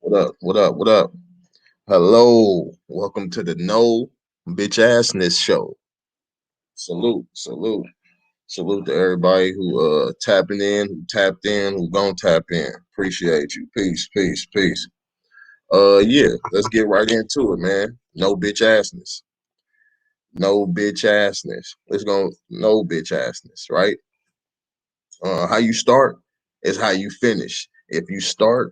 What up? What up? What up? Hello. Welcome to the No Bitch Assness Show. Salute, salute, salute to everybody who tapping in, who tapped in, who gon' tap in. Appreciate you. Peace, peace, peace. Yeah, let's get right into it, man. No bitch assness. No bitch assness. Let's go. No bitch assness, right? How you start is how you finish. If you start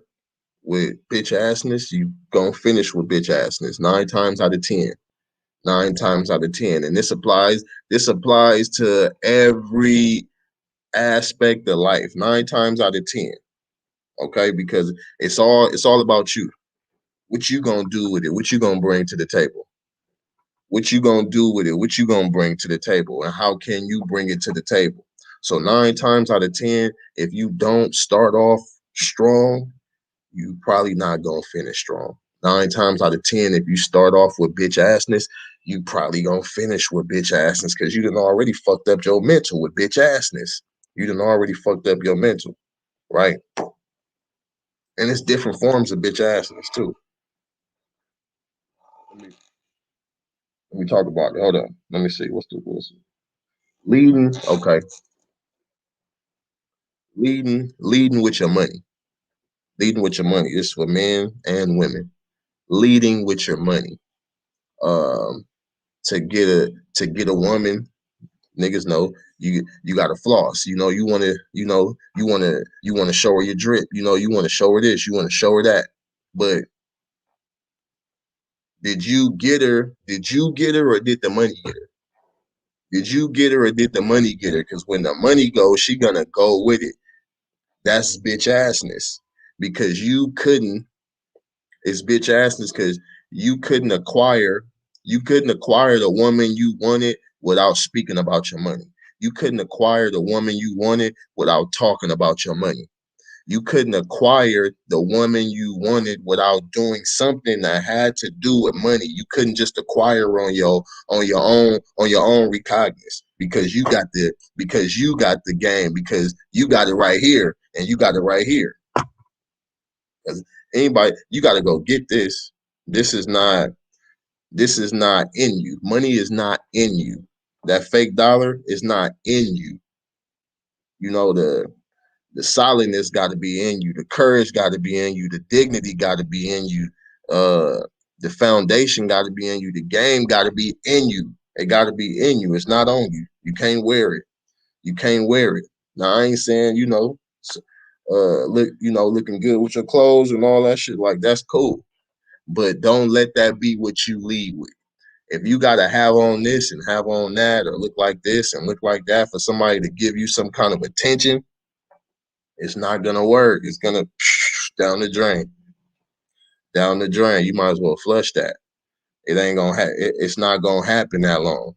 with bitch assness, you gonna finish with bitch assness 9 times out of 10. 9 times out of 10. And this applies to every aspect of life, 9 times out of 10. Okay, because it's all about you. What you gonna do with it? What you gonna bring to the table? What you gonna do with it? What you gonna bring to the table? And how can you bring it to the table? So 9 times out of 10, if you don't start off strong, you probably not gonna finish strong. 9 times out of 10, if you start off with bitch assness, you probably gonna finish with bitch assness because you done already fucked up your mental with bitch assness. You done already fucked up your mental, right? And it's different forms of bitch assness too. Let me, let me talk about it. Hold on. Let me see. What's leading? Okay, leading with your money. Leading with your money. This is for men and women. Leading with your money. Um, to get a woman. Niggas know you got to floss. You want to show her your drip. You want to show her this. You want to show her that. But did you get her? Did you get her, or did the money get her? Did you get her, or did the money get her? Because when the money goes, she gonna go with it. That's bitch assness. Because you couldn't. It's bitch assness because you couldn't acquire. You couldn't acquire the woman you wanted without speaking about your money. You couldn't acquire the woman you wanted without talking about your money. You couldn't acquire the woman you wanted without doing something that had to do with money. You couldn't just acquire her on your own recognizance because you got the game, because you got it right here and you got it right here. Because anybody, you got to go get this. This is not this is not in you. Money is not in you. That fake dollar is not in you. The solidness got to be in you. The courage got to be in you. The dignity got to be in you. Uh, the foundation got to be in you. The game got to be in you. It got to be in you. It's not on you. You can't wear it. You can't wear it. Now I ain't saying looking good with your clothes and all that shit. Like that's cool, but don't let that be what you lead with. If you got to have on this and have on that, or look like this and look like that for somebody to give you some kind of attention, it's not gonna work. It's gonna down the drain, down the drain. You might as well flush that. It ain't gonna it's not gonna happen that long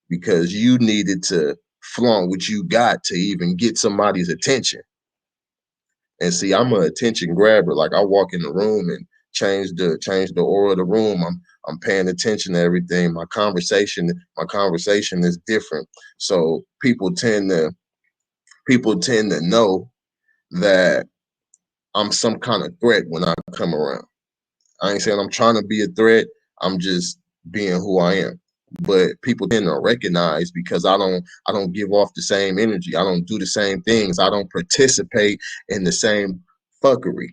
because you needed to flaunt what you got to even get somebody's attention. And see, I'm an attention grabber. Like I walk in the room and change the aura of the room. I'm paying attention to everything. My conversation is different. So people tend to know that I'm some kind of threat when I come around. I ain't saying I'm trying to be a threat. I'm just being who I am. But people tend to recognize because I don't give off the same energy. I don't do the same things. I don't participate in the same fuckery.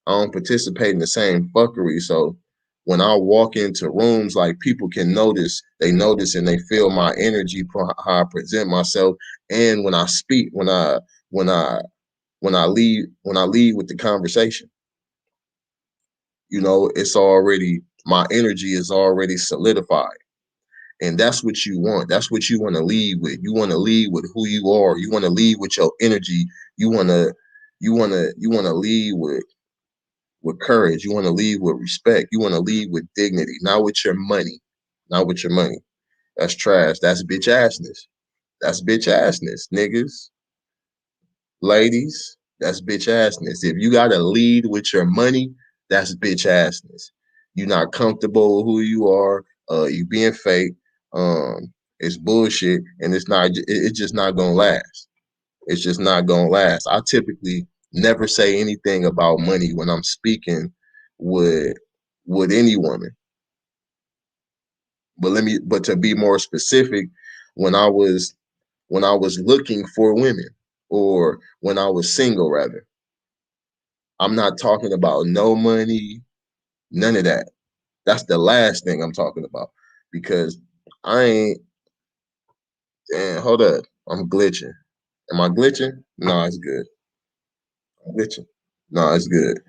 I don't participate in the same fuckery. So when I walk into rooms, like people can notice, they notice and they feel my energy, how I present myself, and when I speak, when I when I lead with the conversation, it's already my energy is already solidified. And that's what you want. That's what you want to lead with. You want to lead with who you are. You want to lead with your energy. You want to lead with courage. You want to lead with respect. You want to lead with dignity, not with your money. Not with your money. That's trash. That's bitch assness. That's bitch assness, niggas, ladies. That's bitch assness. If you gotta lead with your money, that's bitch assness. You're not comfortable with who you are. You being fake. It's bullshit, and it's just not gonna last. It's just not gonna last. I typically never say anything about money when I'm speaking with any woman. But to be more specific, when I was looking for women, or when I was single rather, I'm not talking about no money, none of that. That's the last thing I'm talking about, because I ain't. Damn, hold up, I'm glitching. Am I glitching? No, it's good. I'm glitching. No, it's good.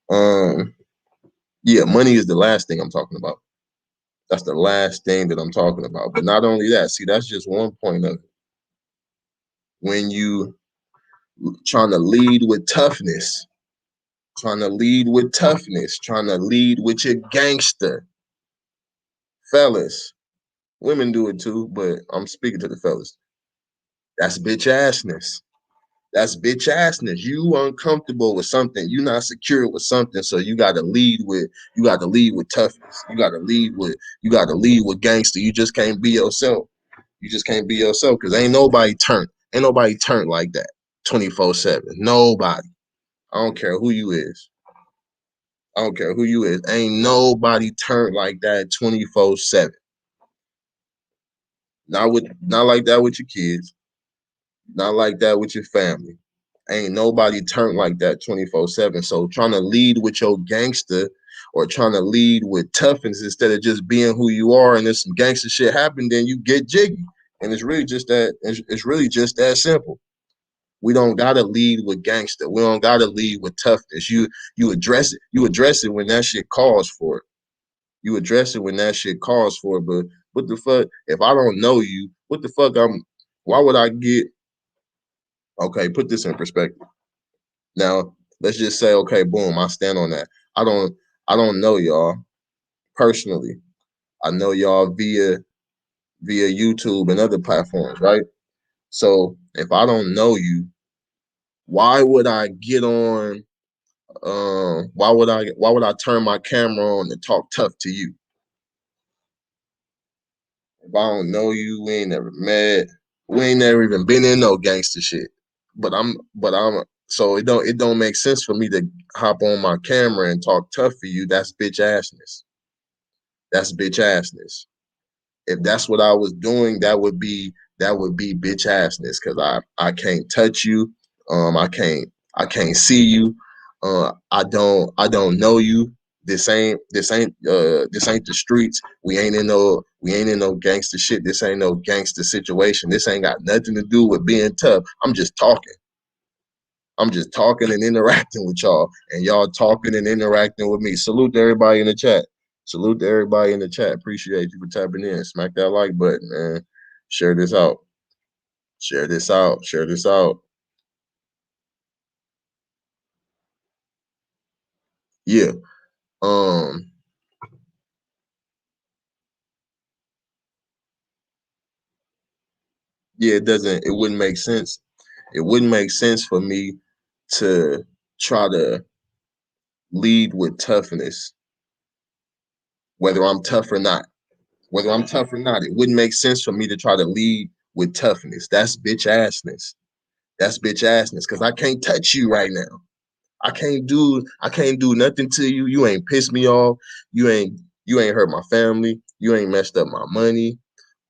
Um, yeah, money is the last thing I'm talking about. That's the last thing that I'm talking about. But not only that, see, that's just one point of it. When you trying to lead with toughness, trying to lead with your gangster, fellas. Women do it too, but I'm speaking to the fellas. That's bitch assness. That's bitch assness. You uncomfortable with something. You not secure with something. So you gotta lead with toughness. You gotta lead with gangster. You just can't be yourself. You just can't be yourself, because Ain't nobody turned like that 24/7. Nobody. I don't care who you is. I don't care who you is. Ain't nobody turned like that 24/7. Not like that with your kids. Not like that with your family. Ain't nobody turned like that 24/7. So trying to lead with your gangster, or trying to lead with toughness instead of just being who you are, and if some gangster shit happen, then you get jiggy. And it's really just that simple. We don't gotta lead with gangster. We don't gotta lead with toughness. You address it. You address it when that shit calls for it. You address it when that shit calls for it. But what the fuck? If I don't know you, what the fuck why would I get okay, put this in perspective. Now, let's just say, okay, boom, I stand on that. I don't I don't know y'all personally. I know y'all via YouTube and other platforms, right? So if I don't know you, why would I get on why would I turn my camera on to talk tough to you? If I don't know you, we ain't never met, we ain't never even been in no gangster shit. But I'm so it don't make sense for me to hop on my camera and talk tough for you. That's bitch assness. That's bitch assness. If that's what I was doing, that would be bitch assness, because I can't touch you. I can't see you. I don't know you. This ain't the streets. We ain't in no gangster shit. This ain't no gangster situation. This ain't got nothing to do with being tough. I'm just talking. I'm just talking and interacting with y'all, and y'all talking and interacting with me. Salute to everybody in the chat. Salute to everybody in the chat. Appreciate you for tapping in. Smack that like button, man. Share this out. Share this out. Share this out. Yeah. Um. Yeah. It doesn't. It wouldn't make sense. It wouldn't make sense for me to try to lead with toughness, whether I'm tough or not. Whether I'm tough or not, it wouldn't make sense for me to try to lead with toughness. That's bitch assness. That's bitch assness, because I can't touch you right now. I can't do nothing to you. You ain't pissed me off. You ain't hurt my family. You ain't messed up my money.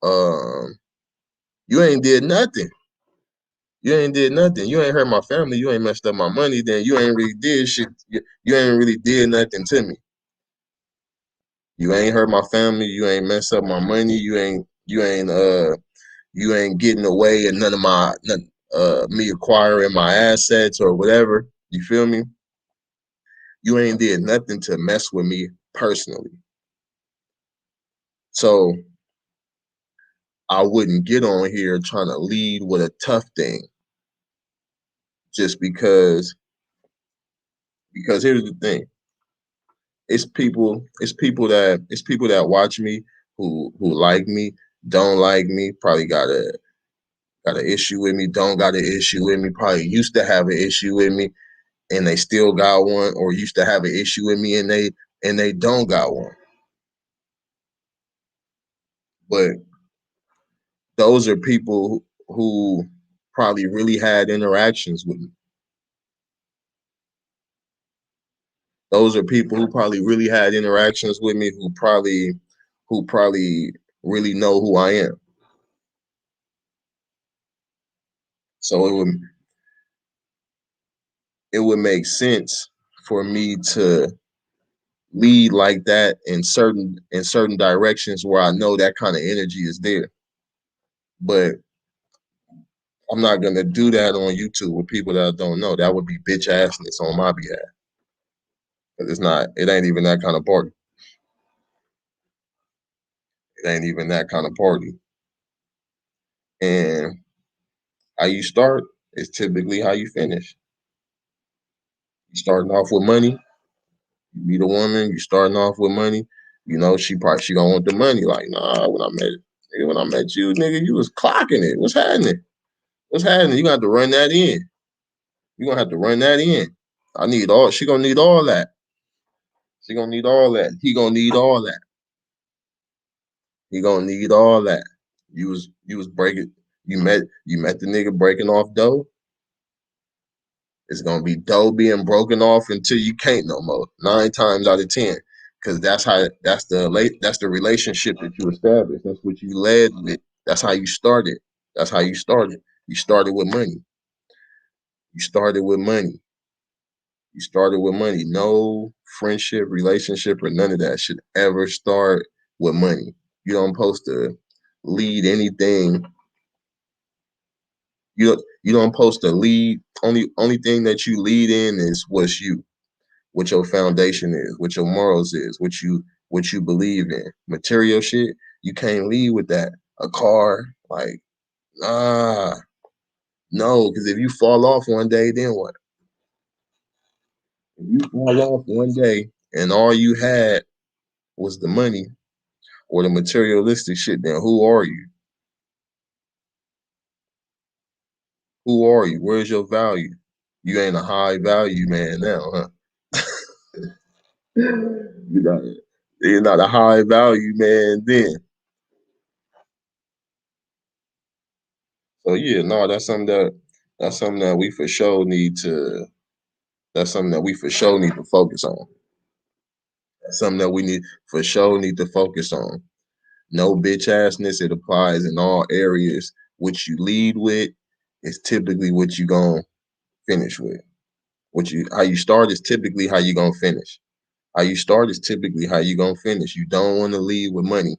Um, you ain't did nothing. You ain't did nothing. You ain't hurt my family. You ain't messed up my money. Then you ain't really did shit. You ain't really did nothing to me. You ain't hurt my family. You ain't messed up my money. You ain't getting away and me acquiring my assets or whatever. You feel me? You ain't did nothing to mess with me personally. So I wouldn't get on here trying to lead with a tough thing, just because here's the thing. It's people that watch me, who like me, don't like me, probably got an issue with me, don't got an issue with me, probably used to have an issue with me and they still got one, or used to have an issue with me and they don't got one. But those are people who probably really had interactions with me. Those are people who probably really had interactions with me, who probably really know who I am. So it would make sense for me to lead like that in certain directions where I know that kind of energy is there. But I'm not gonna do that on YouTube with people that I don't know. That would be bitch assness on my behalf. 'Cause it's not. It ain't even that kind of party. It ain't even that kind of party. And how you start is typically how you finish. You starting off with money. You meet a woman. You starting off with money. She gonna want the money. Like, nah, when I met you, nigga, you was clocking it. What's happening? What's happening? You gonna have to run that in. You gonna have to run that in. I need all. She gonna need all that. She gonna need all that. He gonna need all that. He gonna need all that. You was breaking. You met the nigga breaking off dough. It's gonna be dough being broken off until you can't no more. 9 times out of 10, because that's the relationship that you established. That's what you led with. That's how you started. That's how you started. You started with money. You started with money. You started with money. No friendship, relationship, or none of that should ever start with money. You don't supposed to lead anything. You don't supposed to lead. Only thing that you lead in is what's you, what your foundation is, what your morals is, what you believe in. Material shit, you can't lead with that. A car, like, nah, no, because if you fall off one day, then what? If you fall off one day and all you had was the money or the materialistic shit, then who are you? Who are you? Where's your value? You ain't a high value man now, huh? You're not, you're not a high value man then. So yeah, no, that's something that we for sure need to that's something that we for sure need to focus on. That's something that we need to focus on. No bitch assness. It applies in all areas. What you lead with is typically what you gonna finish with. How you start is typically how you gonna finish. How you start is typically how you gonna finish. You don't want to lead with money.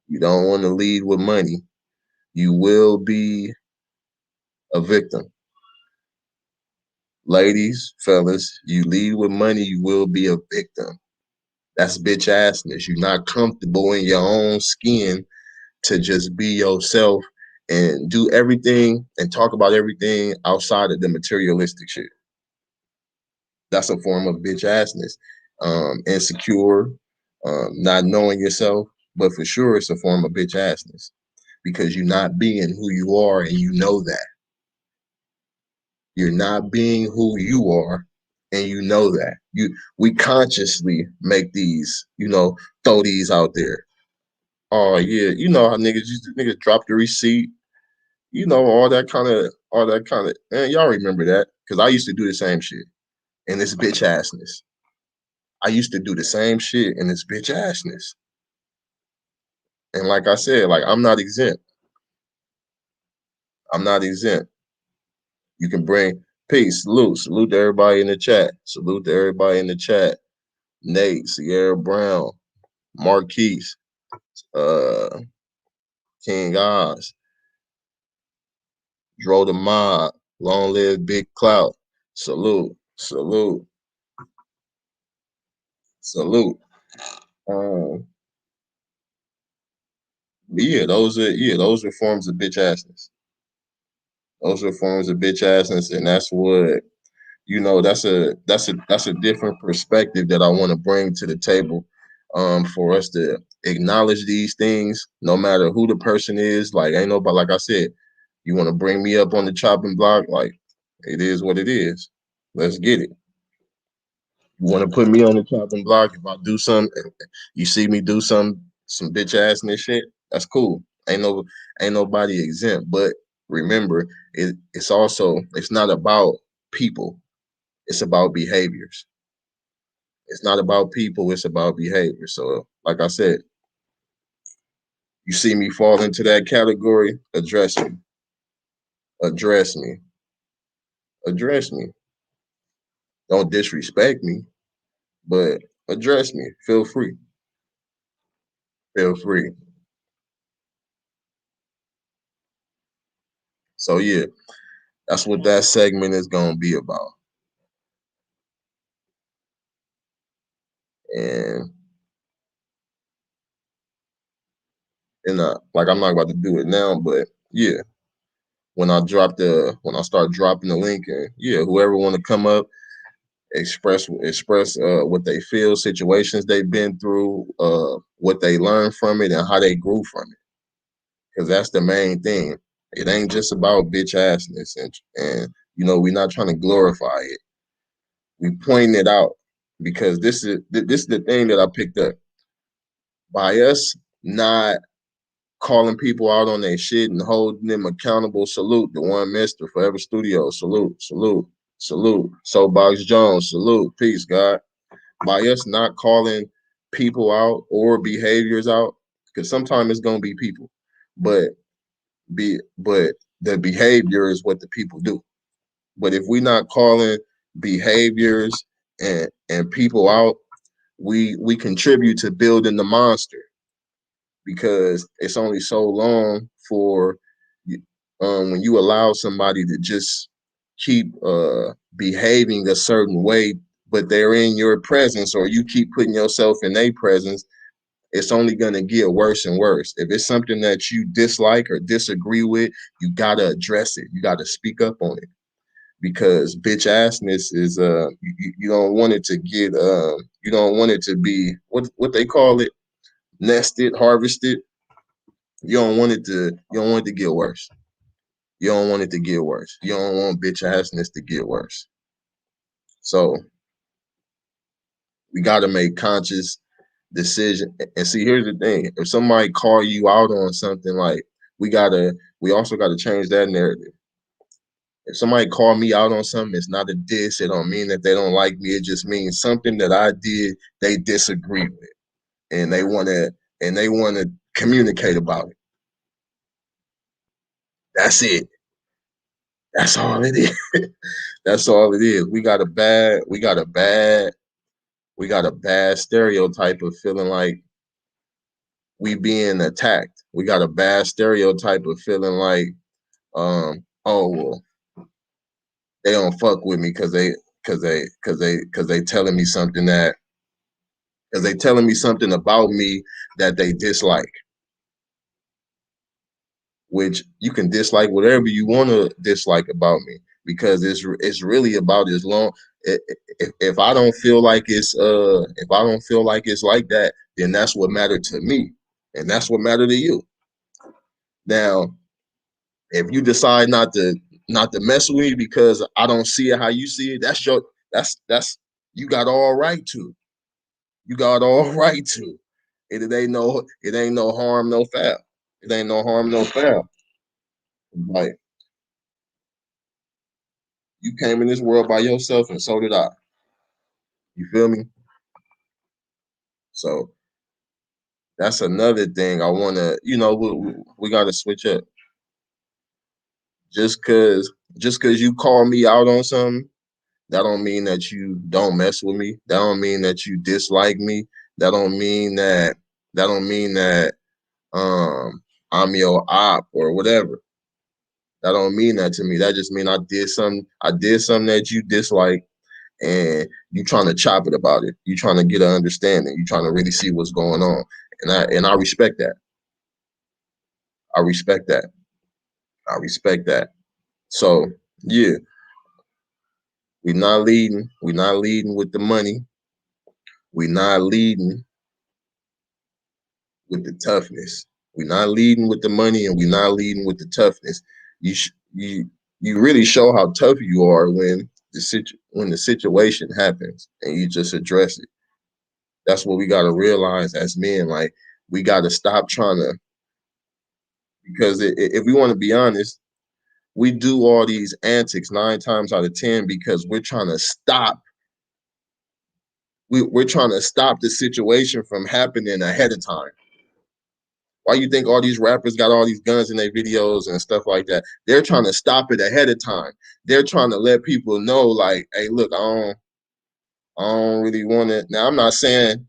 You don't want to lead with money. You will be a victim. Ladies, fellas, you lead with money, you will be a victim. That's bitch assness. You're not comfortable in your own skin to just be yourself and do everything and talk about everything outside of the materialistic shit. That's a form of bitch assness. Insecure, not knowing yourself, but for sure it's a form of bitch assness because you're not being who you are and you know that. You're not being who you are, and you know that. We consciously make these, throw these out there. Oh yeah, you know how niggas drop the receipt, all that kind of man, y'all remember that. Cause I used to do the same shit and this bitch assness. I used to do the same shit and this bitch assness. And like I said, like I'm not exempt. I'm not exempt. You can bring peace, salute to everybody in the chat. Salute to everybody in the chat. Nate, Sierra Brown, Marquise, uh, King Oz, Dro the Mob, Long Live Big Clout. Salute, salute, salute. Um, those are forms of bitch assness. Those are forms of bitch assness, and that's what that's a different perspective that I want to bring to the table, for us to acknowledge these things, no matter who the person is. Like, ain't nobody, like I said, you want to bring me up on the chopping block, like it is what it is. Let's get it. You want to put me on the chopping block? If I do something, you see me do some bitch assness shit, that's cool. Ain't nobody exempt. But remember, it's not about people. It's about behaviors. It's not about people, it's about behavior. So, like I said, you see me fall into that category, address me. Address me. Address me. Don't disrespect me, but address me. Feel free. Feel free. So yeah, that's what that segment is gonna be about. And like I'm not about to do it now, but yeah, when I start dropping the link, and yeah, whoever want to come up, express what they feel, situations they've been through, what they learned from it, and how they grew from it. Because that's the main thing. It ain't just about bitch assness, and we're not trying to glorify it. We point it out because this is the thing that I picked up by us not calling people out on their shit and holding them accountable. Salute the one Mister Forever Studio. Salute, salute, salute. Soapbox Jones. Salute. Peace, God. By us not calling people out or behaviors out, because sometimes it's gonna be people, but but the behavior is what the people do. But if we're not calling behaviors and people out, we contribute to building the monster, because it's only so long for when you allow somebody to just keep behaving a certain way, but they're in your presence, or you keep putting yourself in their presence, it's only going to get worse and worse. If it's something that you dislike or disagree with, you got to address it. You got to speak up on it, because bitch assness is you don't want it to get you don't want it to be what they call it, nested, harvested. You don't want it to get worse. You don't want it to get worse. You don't want bitch assness to get worse. So we got to make conscious decision. And see, here's the thing: if somebody call you out on something, like we also gotta change that narrative. If somebody call me out on something, it's not a diss. It don't mean that they don't like me. It just means something that I did they disagree with, and they wanna communicate about it. That's it. That's all it is. That's all it is. We got a bad stereotype of feeling like we being attacked. We got a bad stereotype of feeling like, oh well, they don't fuck with me because they telling me something that because they telling me something about me that they dislike. Which you can dislike whatever you want to dislike about me, because it's really about as long if I don't feel like it's like that, then that's what mattered to me, and that's what mattered to you. Now, if you decide not to mess with me because I don't see it how you see it, that's you got all right to. You got all right to. It ain't no harm, no foul. It ain't no harm, no foul. Like, you came in this world by yourself, and so did I. You feel me? So that's another thing I want to. We got to switch up. Just cause you call me out on something, that don't mean that you don't mess with me. That don't mean that you dislike me. That don't mean that. That don't mean that I'm your op or whatever. That don't mean that to me. That just mean I did something. I did something that you dislike, and you trying to chop it about it. You trying to get an understanding. You trying to really see what's going on, and I respect that. I respect that. I respect that. So yeah, we're not leading. We're not leading with the money. We're not leading with the toughness. We're not leading with the money, and we're not leading with the toughness. You really show how tough you are when the situation happens and you just address it. That's what we got to realize as men. Like, we got to stop trying to, because if we want to be honest, we do all these antics 9 times out of 10 because we're trying to stop we're trying to stop the situation from happening ahead of time. Why you think all these rappers got all these guns in their videos and stuff like that? They're trying to stop it ahead of time. They're trying to let people know, like, hey, look, I don't really want it. Now, I'm not saying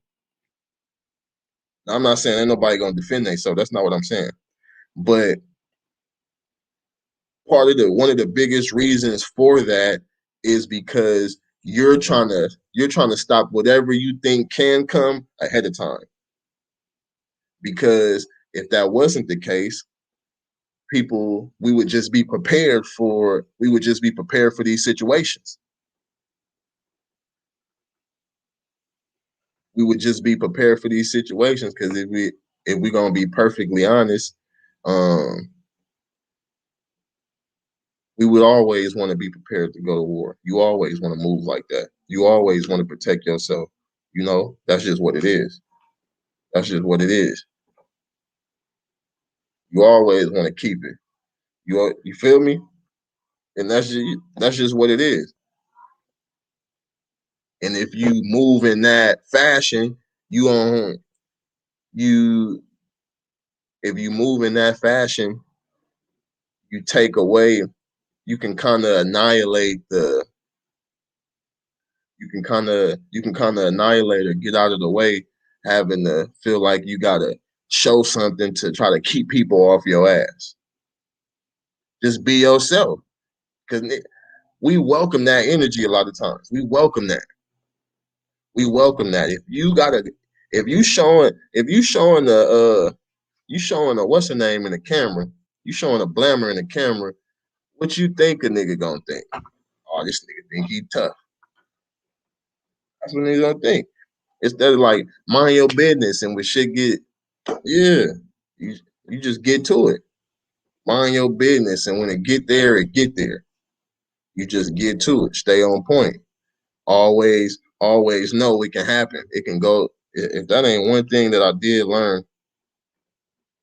ain't nobody gonna defend themselves. That's not what I'm saying. But one of the biggest reasons for that is because you're trying to stop whatever you think can come ahead of time. Because if that wasn't the case, we would just be prepared for these situations. We would just be prepared for these situations because if we're gonna be perfectly honest, um, we would always want to be prepared to go to war. You always want to move like that. You always want to protect yourself. That's just what it is. That's just what it is. You always want to keep it. You feel me? And that's just what it is. And if you move in that fashion, you on you if you move in that fashion, you take away, you can kind of annihilate the you can kind of annihilate or get out of the way, having to feel like you gotta show something to try to keep people off your ass. Just be yourself, because we welcome that energy a lot of times. We welcome that. We welcome that. If you showing the what's the name in the camera, you showing a blammer in the camera, what you think a nigga gonna think? Oh, this nigga think he tough. That's what niggas gonna think. Instead of like mind your business and when shit get, yeah, you you just get to it. Mind your business, and when it get there, it get there. You just get to it. Stay on point. Always know it can happen. It can go. If that ain't one thing that I did learn,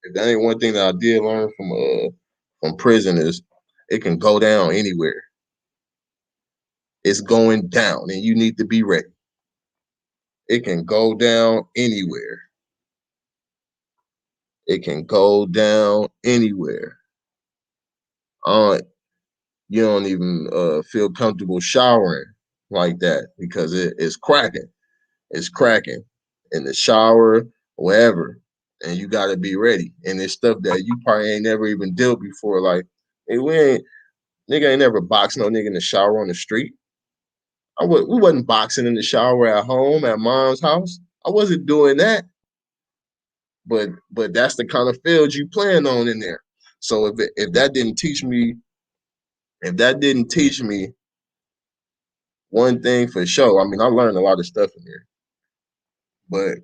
if that ain't one thing that I did learn from prison is it can go down anywhere. It's going down, and you need to be ready. It can go down anywhere. It can go down anywhere. You don't even feel comfortable showering like that because it's cracking. It's cracking in the shower, wherever, and you got to be ready. And it's stuff that you probably ain't never even dealt before. Like, hey, nigga ain't never boxed no nigga in the shower on the street. We wasn't boxing in the shower at home at mom's house. I wasn't doing that. But that's the kind of field you plan on in there. So if that didn't teach me, if that didn't teach me one thing for sure, I mean, I learned a lot of stuff in there. But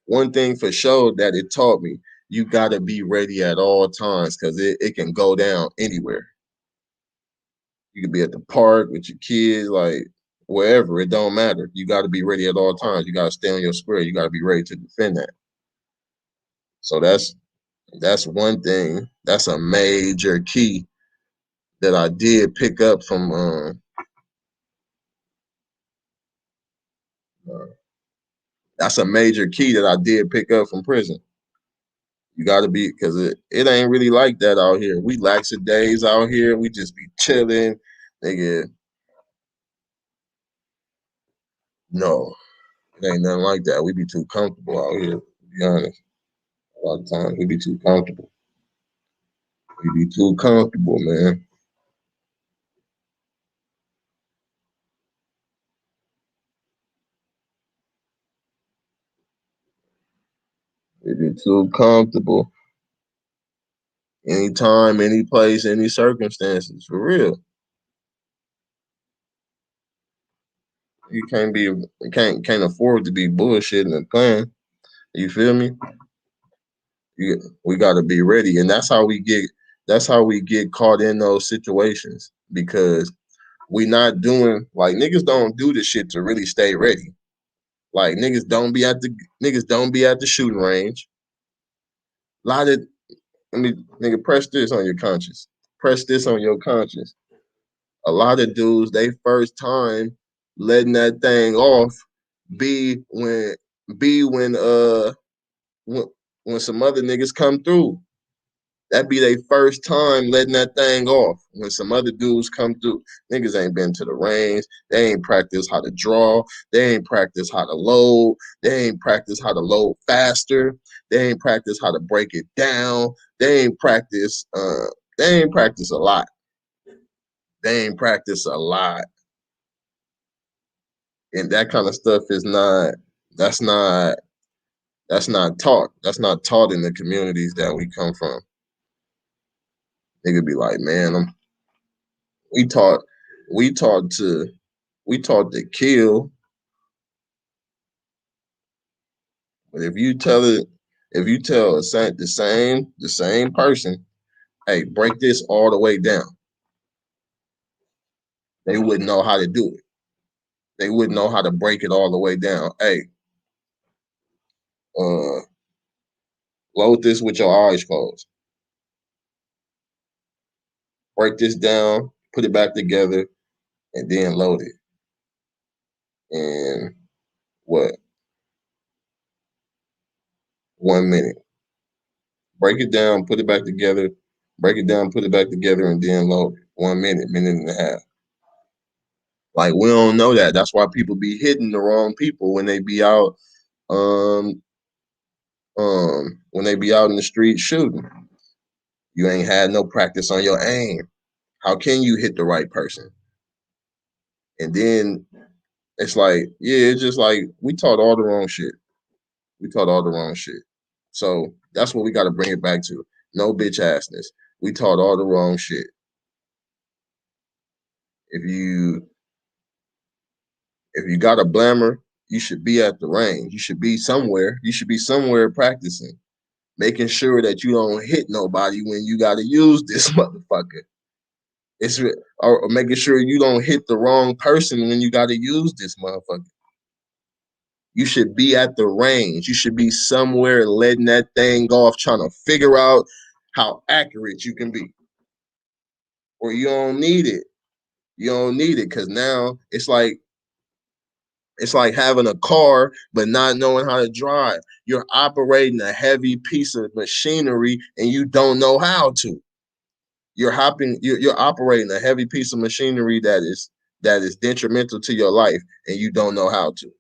one thing for sure that it taught me, you gotta be ready at all times because it can go down anywhere. You could be at the park with your kids, like wherever, it don't matter. You gotta be ready at all times. You gotta stay on your square. You gotta be ready to defend that. So that's one thing. That's a major key that I did pick up from that's a major key that I did pick up from prison. You got to be, because it ain't really like that out here. We laxadays out here. We just be chilling. Nigga, no, it ain't nothing like that. We be too comfortable out here, to be honest. A lot of times we be too comfortable. We be too comfortable, man. We be too comfortable. Anytime, any place, any circumstances, for real. You can't afford to be bullshitting and playing. You feel me? We got to be ready, and that's how we get caught in those situations because we not doing, like, niggas don't do the shit to really stay ready. Like, niggas don't be at the shooting range. A lot of, nigga, press this on your conscience. Press this on your conscience. A lot of dudes, they first time letting that thing off, B when when some other niggas come through. That be their first time letting that thing off. When some other dudes come through, niggas ain't been to the range. They ain't practiced how to draw. They ain't practiced how to load. They ain't practiced how to load faster. They ain't practiced how to break it down. They ain't practiced. They ain't practiced a lot. They ain't practiced a lot, and that kind of stuff is not. That's not. That's not taught. That's not taught in the communities that we come from. Nigga be like, man, we taught we taught to kill, but if you tell the same person, hey, break this all the way down, they wouldn't know how to do it. They wouldn't know how to break it all the way down. Hey, uh load this with your eyes closed. Break this down, put it back together, and then load it. And what? 1 minute. Break it down, put it back together, break it down, put it back together, and then load it. 1 minute, minute and a half. Like we don't know that. That's why people be hitting the wrong people when they be out um when they be out in the street shooting. You ain't had no practice on your aim. How can you hit the right person? And then it's like, yeah, it's just like we taught all the wrong shit. We taught all the wrong shit. So that's what we gotta bring it back to. No bitch assness. We taught all the wrong shit. If you got a blammer, you should be at the range. You should be somewhere. You should be somewhere practicing, making sure that you don't hit nobody when you got to use this motherfucker. It's or making sure you don't hit the wrong person when you got to use this motherfucker. You should be at the range. You should be somewhere letting that thing off, trying to figure out how accurate you can be. Or you don't need it. You don't need it because now it's like having a car but not knowing how to drive. You're operating a heavy piece of machinery and you don't know how to. You're operating a heavy piece of machinery that is detrimental to your life and you don't know how to.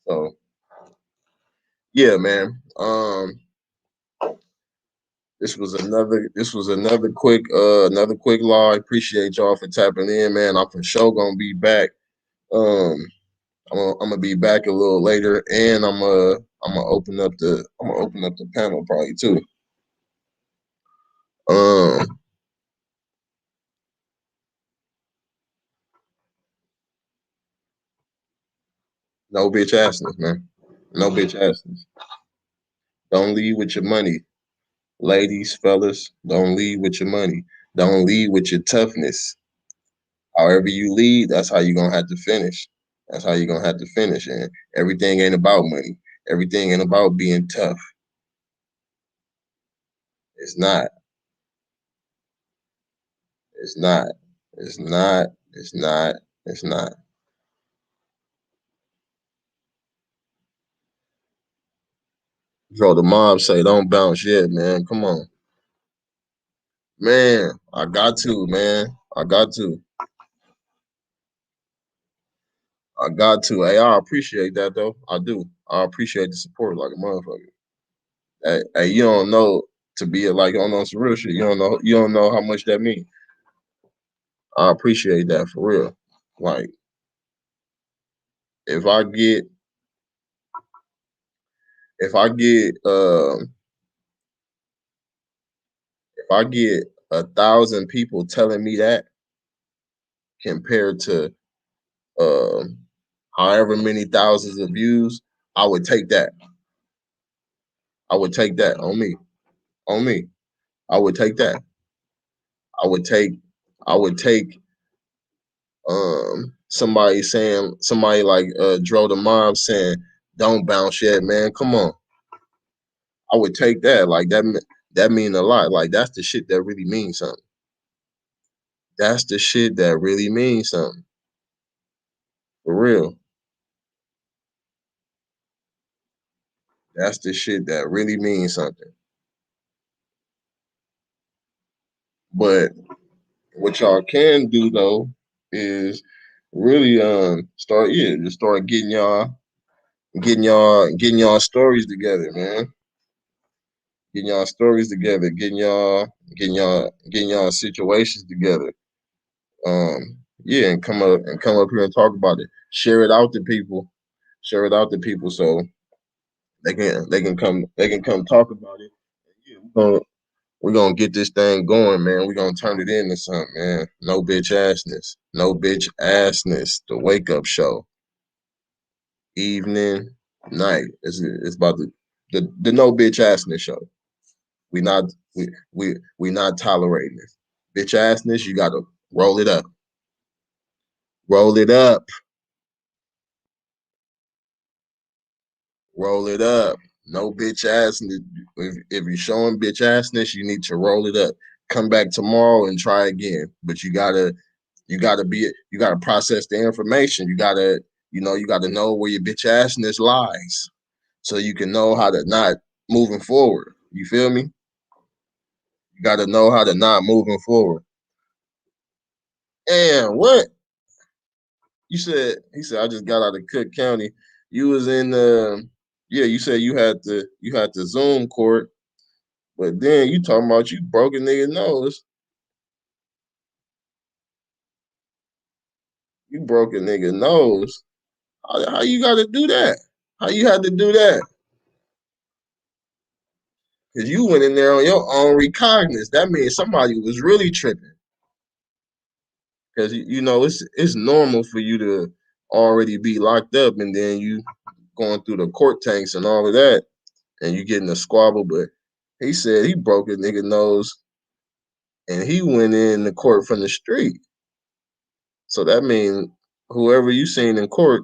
So yeah, man. This was another quick law. I appreciate y'all for tapping in, man. I'm for sure gonna be back. Um I'm gonna be back a little later, and I'm gonna open up the panel probably too. Um, no bitch assness, man. No bitch assness. Don't leave with your money, ladies, fellas. Don't leave with your money. Don't leave with your toughness. However you lead, that's how you're gonna have to finish. That's how you're gonna have to finish. And everything ain't about money. Everything ain't about being tough. It's not. It's not. It's not. It's not. It's not. Bro, the mob say don't bounce yet, man. Come on. Man, I got to, man. I got to. I got to. Hey, I appreciate that though. I do. I appreciate the support like a motherfucker. Hey, you don't know to be like on some real shit. You don't know how much that means. I appreciate that for real. Like if I get if I get if I get 1,000 people telling me that compared to um however many thousands of views, I would take that. I would take that on me. On me. I would take that. I would take I would take somebody like Dro the Mob saying, don't bounce yet, man. Come on. I would take that. Like that mean a lot. Like that's the shit that really means something. That's the shit that really means something. For real. That's the shit that really means something. But what y'all can do though is really just start getting y'all stories together, man. Getting y'all stories together, getting y'all situations together. Yeah, and come up here and talk about it. Share it out to people. Share it out to people so they can come talk about it. Yeah, we're gonna get this thing going, man. We're gonna turn it into something, man. No bitch assness. No bitch assness. The wake up show. Evening, night. It's about the no bitch assness show. We not we not tolerating it. Bitch assness, you gotta roll it up. Roll it up. Roll it up. No bitch assness. If you're showing bitch assness, you need to roll it up. Come back tomorrow and try again. But you gotta process the information. You gotta know where your bitch assness lies. So you can know how to not moving forward. You feel me? You gotta know how to not moving forward. And what? He said I just got out of Cook County. You was in yeah, you said you had the Zoom court, but then you talking about you broke a nigga nose. You broke a nigga nose. How you gotta do that? How you had to do that? Cause you went in there on your own recognizance. That means somebody was really tripping. Cause you know it's normal for you to already be locked up and then you going through the court tanks and all of that, and you getting a squabble. But he said he broke a nigga nose and he went in the court from the street. So that means whoever you seen in court,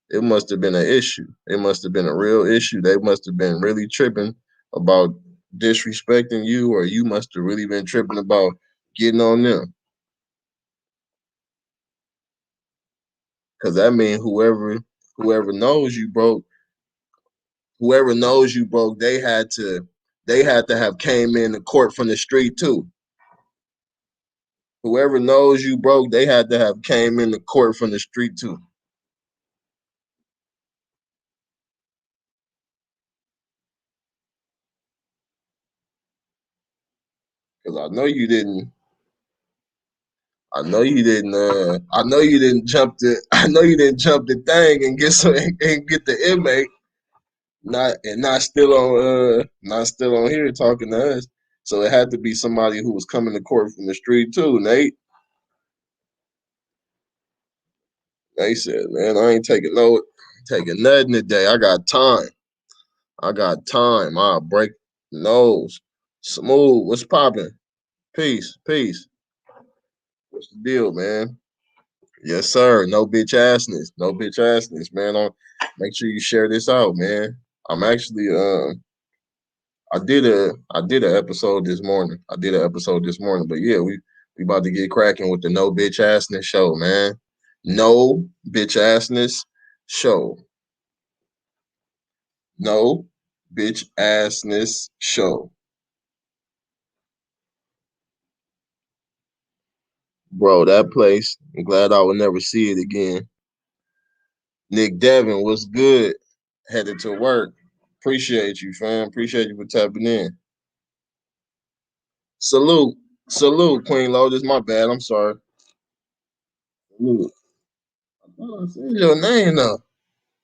it must have been an issue. It must have been a real issue. They must have been really tripping about disrespecting you, or you must have really been tripping about getting on them. Cause that means whoever knows you broke, whoever knows you broke, they had to have came in the court from the street too. Whoever knows you broke, they had to have came in the court from the street too. Cause I know you didn't jump the I know you didn't jump the thing and get some and get the inmate not still on here talking to us. So it had to be somebody who was coming to court from the street too, Nate. They said, man, I ain't taking nothing today. I got time. I got time. I'll break the nose. Smooth. What's popping? Peace. Peace. What's the deal, man? Yes, sir. No bitch assness. No bitch assness, man. Make sure you share this out, man. I'm actually I did an episode this morning. I did an episode this morning, but yeah, we about to get cracking with the no bitch assness show, man. No bitch assness show. No bitch assness show. Bro, that place, I'm glad I will never see it again. Nick Devin, what's good? Headed to work. Appreciate you, fam. Appreciate you for tapping in. Salute. Salute, Queen Lotus. My bad. I'm sorry. Salute. I thought I said your name though.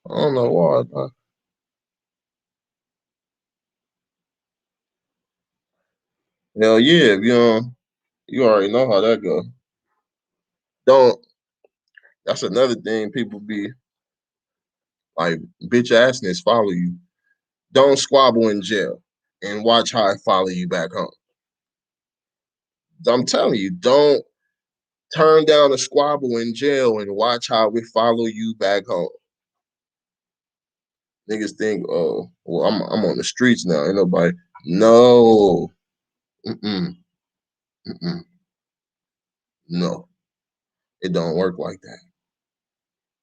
I don't know why. Hell yeah, if you you already know how that go. Don't That's another thing people be like bitch assness follow you. Don't squabble in jail and watch how I follow you back home. I'm telling you, don't turn down a squabble in jail and watch how we follow you back home. Niggas think, oh, well, I'm on the streets now. Ain't nobody. No, mm-mm, mm-mm. No, it don't work like that.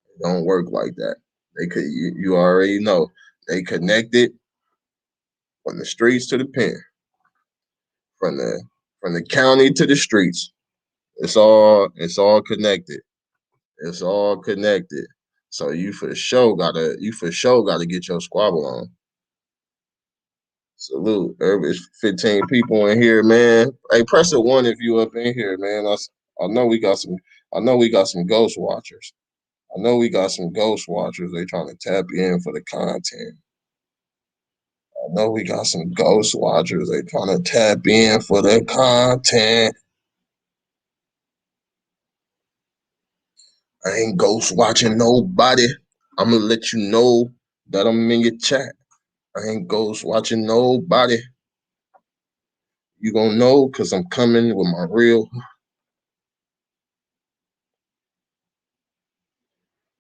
It don't work like that. They could you already know. They connected from the streets to the pen, from the county to the streets. It's all connected. It's all connected. So you for sure gotta get your squabble on. Salute. There's 15 people in here, man. Hey, press a one if you up in here, man. I know we got some. I know we got some ghost watchers. I know we got some ghost watchers. They trying to tap in for the content. I know we got some ghost watchers. They trying to tap in for the content. I ain't ghost watching nobody. I'm gonna let you know that I'm in your chat. I ain't ghost watching nobody. You gonna know because I'm coming with my real.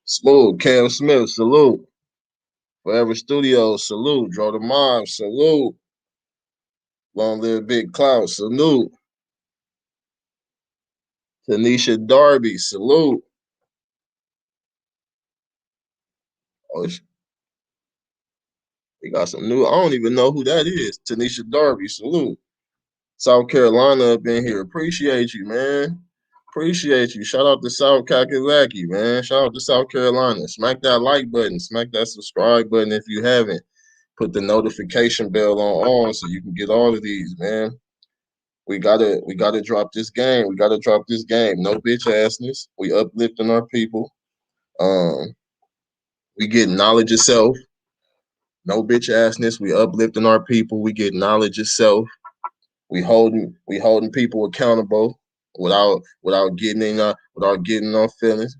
Smooth. Cam Smith, salute. Forever Studios, salute. Draw the Mom, salute. Long live Big Cloud, salute. Tanisha Darby, salute. Oh, we got some new. I don't even know who that is. Tanisha Darby, salute. South Carolina up in here. Appreciate you, man. Appreciate you. Shout out to South Kakalaki, man. Shout out to South Carolina. Smack that like button. Smack that subscribe button if you haven't. Put the notification bell on so you can get all of these, man. We gotta drop this game. We gotta drop this game. No bitch assness. We uplifting our people. Um, we get knowledge of self. No bitch assness. We uplifting our people. We get knowledge of self. We holding people accountable without getting on feelings.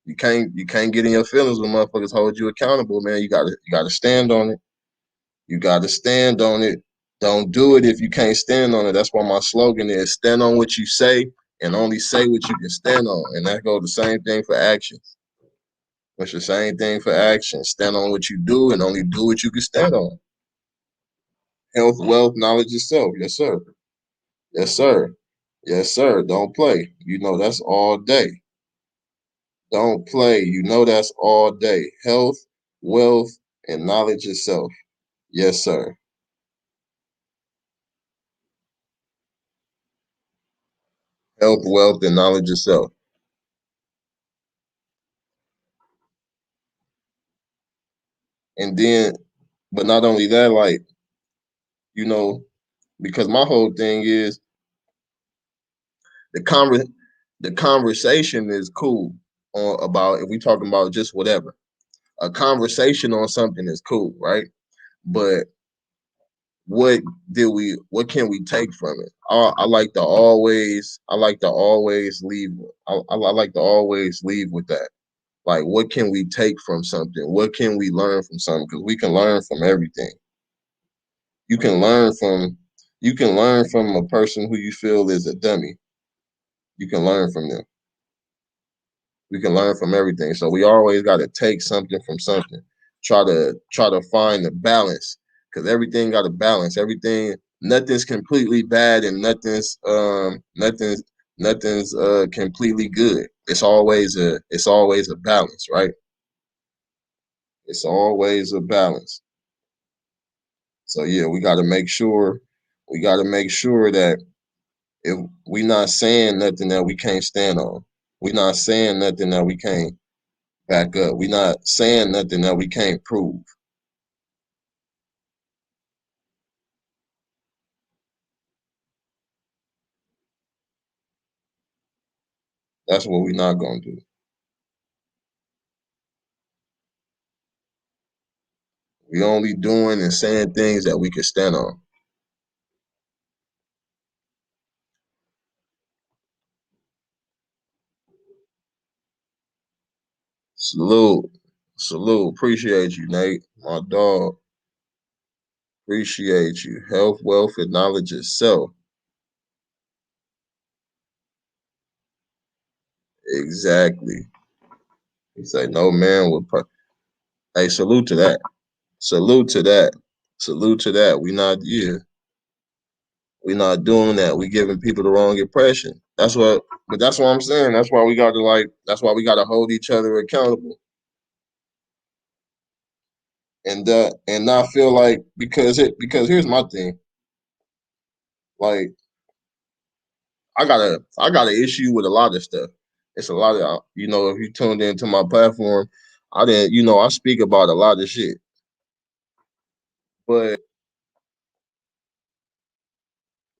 You can't get in your feelings when motherfuckers hold you accountable, man. You gotta stand on it. You gotta stand on it. Don't do it if you can't stand on it. That's why my slogan is stand on what you say and only say what you can stand on. And that goes the same thing for actions. It's the same thing for action. Stand on what you do and only do what you can stand on. Health, wealth, knowledge, yourself. Yes, sir. Yes, sir. Yes, sir. Don't play. You know that's all day. Don't play. You know that's all day. Health, wealth, and knowledge yourself. Yes, sir. Health, wealth, and knowledge yourself. And then, but not only that, like, you know, because my whole thing is the conver- the conversation is cool about if we talking about just whatever. A conversation on something is cool, right? But what what can we take from it? I like to always leave I like to always leave with that. Like what can we take from something? What can we learn from something? Because we can learn from everything. You can learn from a person who you feel is a dummy. You can learn from them. We can learn from everything. So we always got to take something from something. Try to find the balance because everything got a balance. Everything nothing's completely bad and nothing's completely good. It's always a balance, right? It's always a balance. So yeah, we got to make sure that if we not saying nothing that we can't stand on, we not saying nothing that we can't back up. We not saying nothing that we can't prove. That's what we not gonna do. We only doing and saying things that we can stand on. Salute, salute. Appreciate you, Nate, my dog. Appreciate you. Health, wealth, and knowledge itself. Exactly. He say no man would. Hey, salute to that. Salute to that. Salute to that. We not yeah. We're not doing that. We giving people the wrong impression. But that's what I'm saying. That's why we got to that's why we got to hold each other accountable. And not feel like because here's my thing. Like I got an issue with a lot of stuff. It's a lot of if you tuned into my platform, I didn't I speak about a lot of shit. But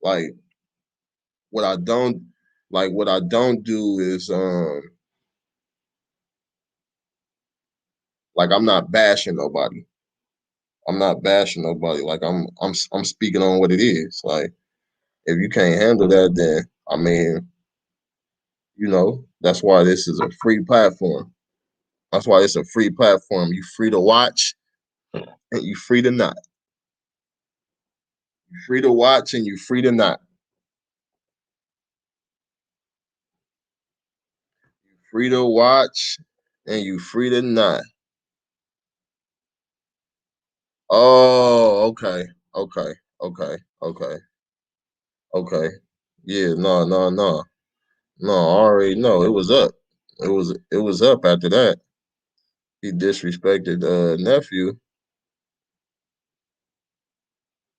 like what I don't what I don't do is I'm not bashing nobody. I'm not bashing nobody. Like I'm speaking on what it is. Like if you can't handle that, then I mean, that's why this is a free platform. That's why it's a free platform. You free to watch and you free to not. You free to watch and you free to not. You free to watch and you free to not. Oh, okay. Okay. Okay. Okay. Okay. Yeah, no, no, no. No, I already know. It was up. It was up after that. He disrespected nephew.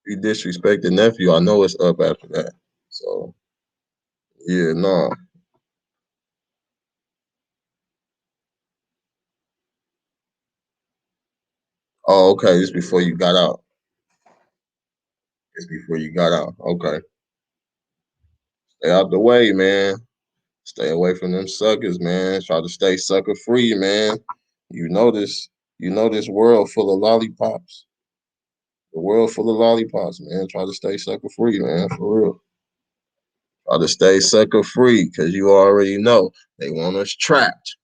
He disrespected nephew. I know it's up after that. So yeah, no. Oh, okay. This before you got out. It's before you got out. Okay. Stay out the way, man. Stay away from them suckers, man. Try to stay sucker free, man. You know this. You know this world full of lollipops. The world full of lollipops, man. Try to stay sucker free, man. For real. Try to stay sucker free, cause you already know they want us trapped.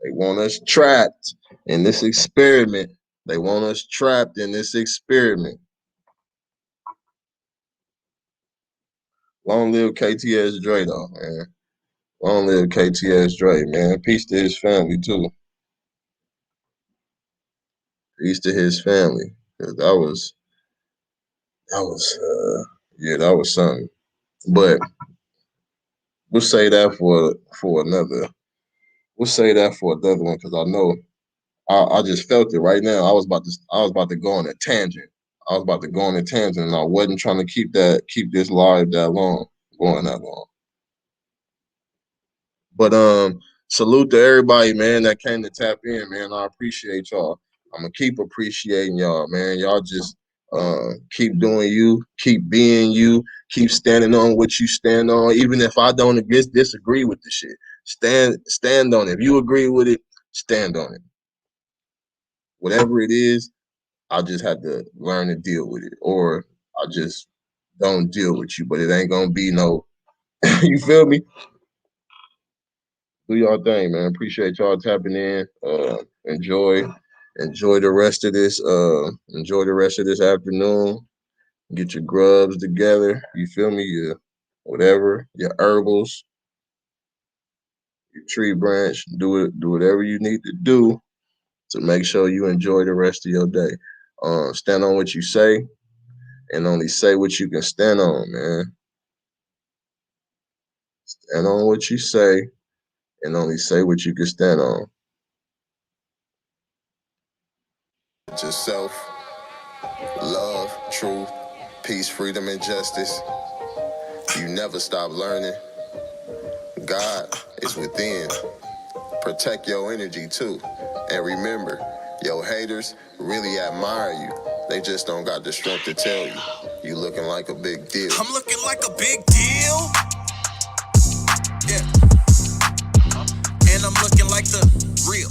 They want us trapped in this experiment. They want us trapped in this experiment. Long live KTS Dre, though, man. Long live KTS Dre, man. Peace to his family, too. Peace to his family. 'Cause that was something. But we'll say that for another. We'll say that for another one because I know I just felt it right now. I was about to go on a tangent. I was about to go on a tangent, and I wasn't trying to keep this live that long, going that long. But salute to everybody, man, that came to tap in, man. I appreciate y'all. I'm gonna keep appreciating y'all, man. Y'all just keep doing you, keep being you, keep standing on what you stand on, even if I don't disagree with the shit. Stand on it. If you agree with it, stand on it. Whatever it is, I just have to learn to deal with it, or I just don't deal with you. But it ain't gonna be no. You feel me? Do y'all thing, man. Appreciate y'all tapping in. Enjoy the rest of this. Enjoy the rest of this afternoon. Get your grubs together. You feel me? Your whatever, your herbals, your tree branch. Do it. Do whatever you need to do to make sure you enjoy the rest of your day. Stand on what you say, and only say what you can stand on, man. Stand on what you say, and only say what you can stand on. Yourself, love, truth, peace, freedom, and justice. You never stop learning. God is within. Protect your energy too. And remember, your haters really admire you. They just don't got the strength to tell you. You looking like a big deal. I'm looking like a big deal. Yeah. And I'm looking like the real.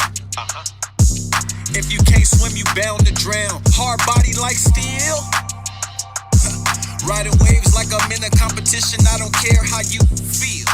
If you can't swim, you bound to drown. Hard body like steel. Riding waves like I'm in a competition. I don't care how you feel.